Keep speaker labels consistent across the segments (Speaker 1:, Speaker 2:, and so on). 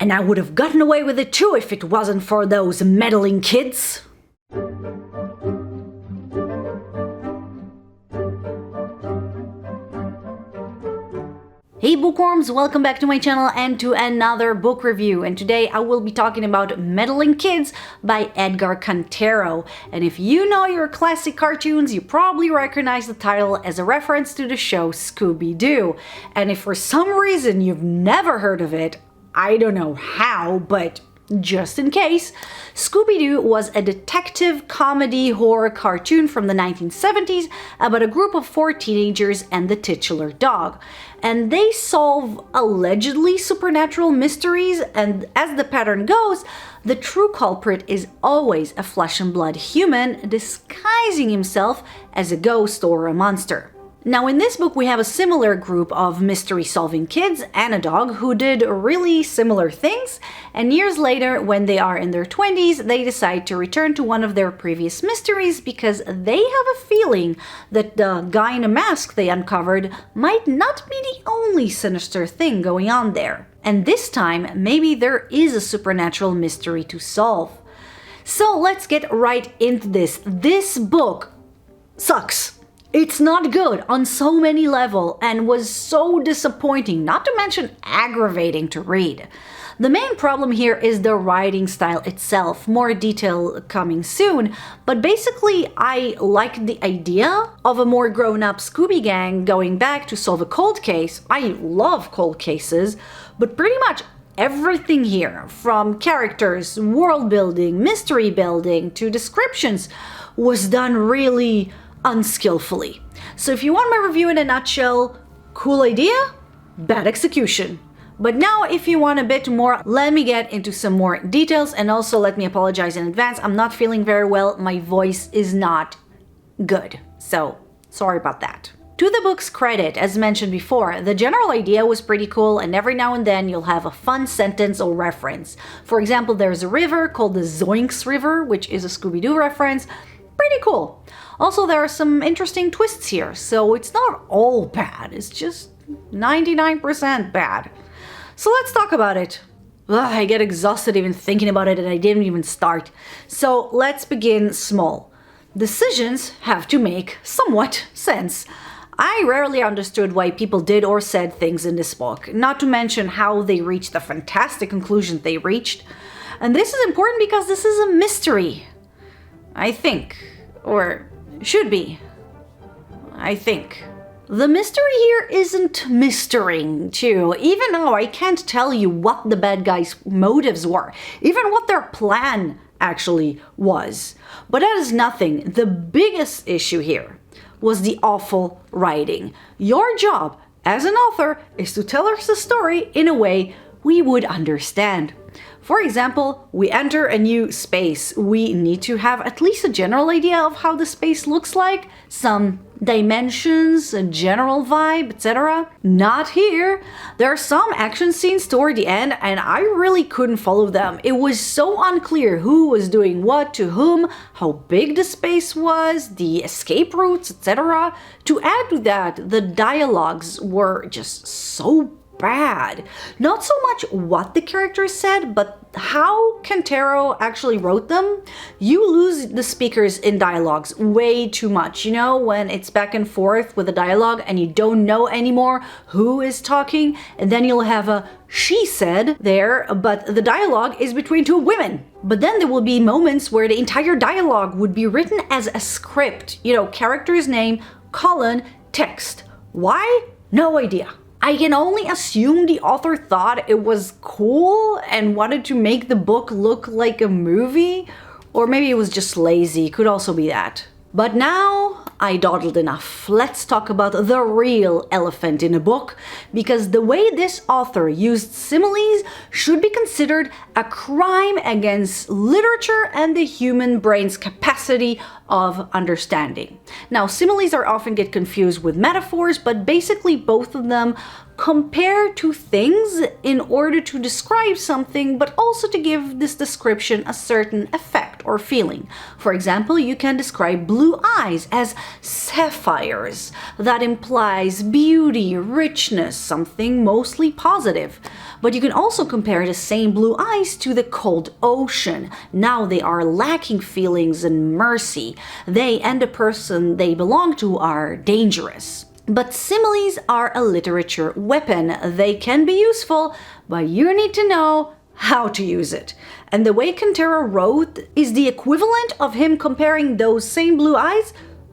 Speaker 1: And I would have gotten away with it too if it wasn't for those meddling kids. Hey bookworms, welcome back to my channel and to another book review. And today I will be talking about Meddling Kids by Edgar Cantero. And if you know your classic cartoons, you probably recognize the title as a reference to the show Scooby-Doo. And if for some reason you've never heard of it, I don't know how, but just in case, Scooby-Doo was a detective comedy horror cartoon from the 1970s about a group of 4 teenagers and the titular dog. And they solve allegedly supernatural mysteries, and as the pattern goes, the true culprit is always a flesh and blood human disguising himself as a ghost or a monster. Now in this book we have a similar group of mystery-solving kids and a dog who did really similar things, and years later, when they are in their 20s, they decide to return to one of their previous mysteries because they have a feeling that the guy in a mask they uncovered might not be the only sinister thing going on there. And this time, maybe there is a supernatural mystery to solve. So let's get right into this. This book sucks. It's not good on so many levels and was so disappointing, not to mention aggravating to read. The main problem here is the writing style itself, more detail coming soon, but basically I like the idea of a more grown-up Scooby gang going back to solve a cold case. I love cold cases, but pretty much everything here, from characters, world building, mystery building, to descriptions, was done really unskillfully. So if you want my review in a nutshell, cool idea, bad execution. But now if you want a bit more, let me get into some more details, and also let me apologize in advance. I'm not feeling very well, my voice is not good, so sorry about that. To the book's credit, as mentioned before, the general idea was pretty cool, and every now and then you'll have a fun sentence or reference. For example, there's a river called the Zoinks River, which is a Scooby-Doo reference. Pretty cool. Also, there are some interesting twists here, so it's not all bad, it's just 99% bad. So let's talk about it. Ugh, I get exhausted even thinking about it and I didn't even start. So let's begin small. Decisions have to make somewhat sense. I rarely understood why people did or said things in this book, not to mention how they reached the fantastic conclusions they reached. And this is important because this is a mystery. I think. Or should be. I think. The mystery here isn't mystering, too, even though I can't tell you what the bad guys' motives were, even what their plan actually was. But that is nothing. The biggest issue here was the awful writing. Your job as an author is to tell us the story in a way we would understand. For example, we enter a new space. We need to have at least a general idea of how the space looks like, some dimensions, a general vibe, etc. Not here. There are some action scenes toward the end and I really couldn't follow them. It was so unclear who was doing what to whom, how big the space was, the escape routes, etc. To add to that, the dialogues were just so bad. Not so much what the characters said, but how Cantero actually wrote them. You lose the speakers in dialogues way too much. You know, when it's back and forth with the dialogue and you don't know anymore who is talking, and then you'll have a she said there, but the dialogue is between 2 women. But then there will be moments where the entire dialogue would be written as a script. You know, character's name, colon, text. Why? No idea. I can only assume the author thought it was cool and wanted to make the book look like a movie, or maybe it was just lazy, could also be that. But now I dawdled enough. Let's talk about the real elephant in a book, because the way this author used similes should be considered a crime against literature and the human brain's capacity of understanding. Now, similes are often get confused with metaphors, but basically both of them compare two things in order to describe something, but also to give this description a certain effect or feeling. For example, you can describe blue eyes as sapphires. That implies beauty, richness, something mostly positive. But you can also compare the same blue eyes to the cold ocean. Now they are lacking feelings and mercy. They and the person they belong to are dangerous. But similes are a literature weapon. They can be useful, but you need to know how to use it. And the way Cantero wrote is the equivalent of him comparing those same blue eyes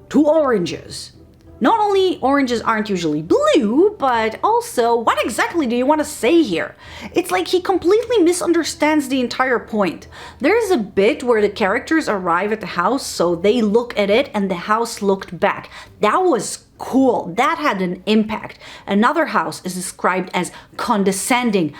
Speaker 1: to oranges. Not only oranges aren't usually blue, but also, what exactly do you want to say here? It's like he completely misunderstands the entire point. There's a bit where the characters arrive at the house, so they look at it and the house looked back. That was cool. That had an impact. Another house is described as condescending.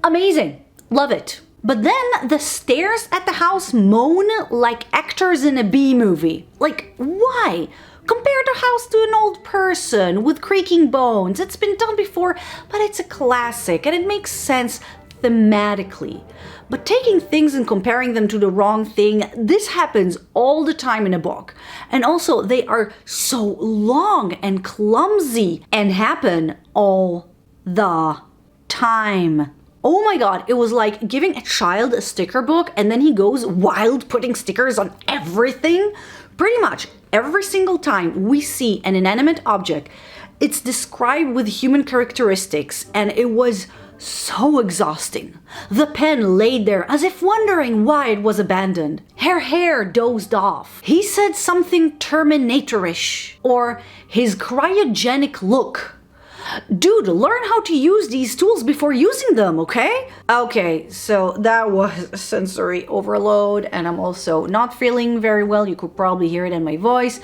Speaker 1: Amazing. Love it. But then the stairs at the house moan like actors in a B movie. Like, why? Compare the house to an old person with creaking bones. It's been done before, but it's a classic and it makes sense thematically. But taking things and comparing them to the wrong thing, this happens all the time in a book. And also, they are so long and clumsy and happen all the time. Oh my god, it was like giving a child a sticker book and then he goes wild putting stickers on everything. Pretty much every single time we see an inanimate object, it's described with human characteristics, and it was so exhausting. The pen laid there as if wondering why it was abandoned. Her hair dozed off. He said something Terminatorish, or his cryogenic look. Dude, learn how to use these tools before using them, okay? Okay, so that was sensory overload, and I'm also not feeling very well. You could probably hear it in my voice.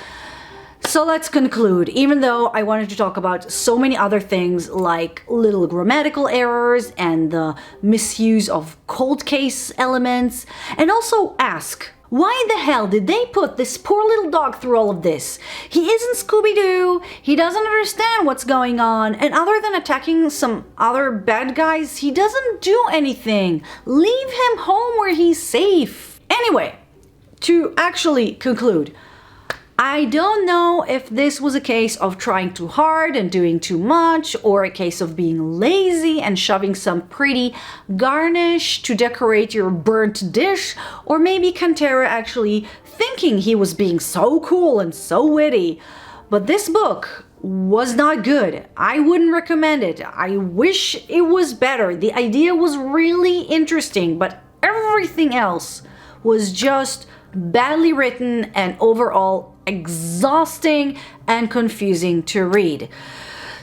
Speaker 1: So let's conclude. Even though I wanted to talk about so many other things like little grammatical errors and the misuse of cold case elements, and also ask, why the hell did they put this poor little dog through all of this? He isn't Scooby-Doo, he doesn't understand what's going on, and other than attacking some other bad guys, he doesn't do anything. Leave him home where he's safe. Anyway, to actually conclude, I don't know if this was a case of trying too hard and doing too much, or a case of being lazy and shoving some pretty garnish to decorate your burnt dish, or maybe Cantero actually thinking he was being so cool and so witty. But this book was not good. I wouldn't recommend it. I wish it was better. The idea was really interesting, but everything else was just badly written and overall exhausting and confusing to read.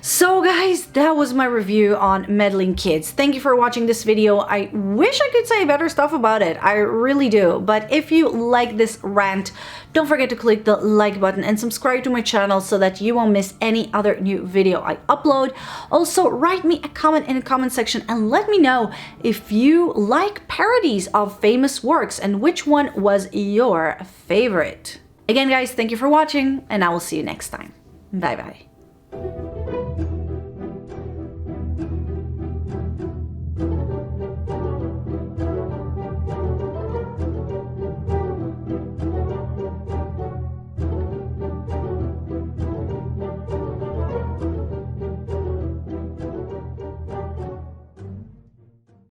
Speaker 1: So guys, that was my review on Meddling Kids. Thank you for watching this video. I wish I could say better stuff about it. I really do. But if you like this rant, don't forget to click the like button and subscribe to my channel so that you won't miss any other new video I upload. Also, write me a comment in the comment section and let me know if you like parodies of famous works and which one was your favorite. Again guys, thank you for watching and I will see you next time. Bye bye.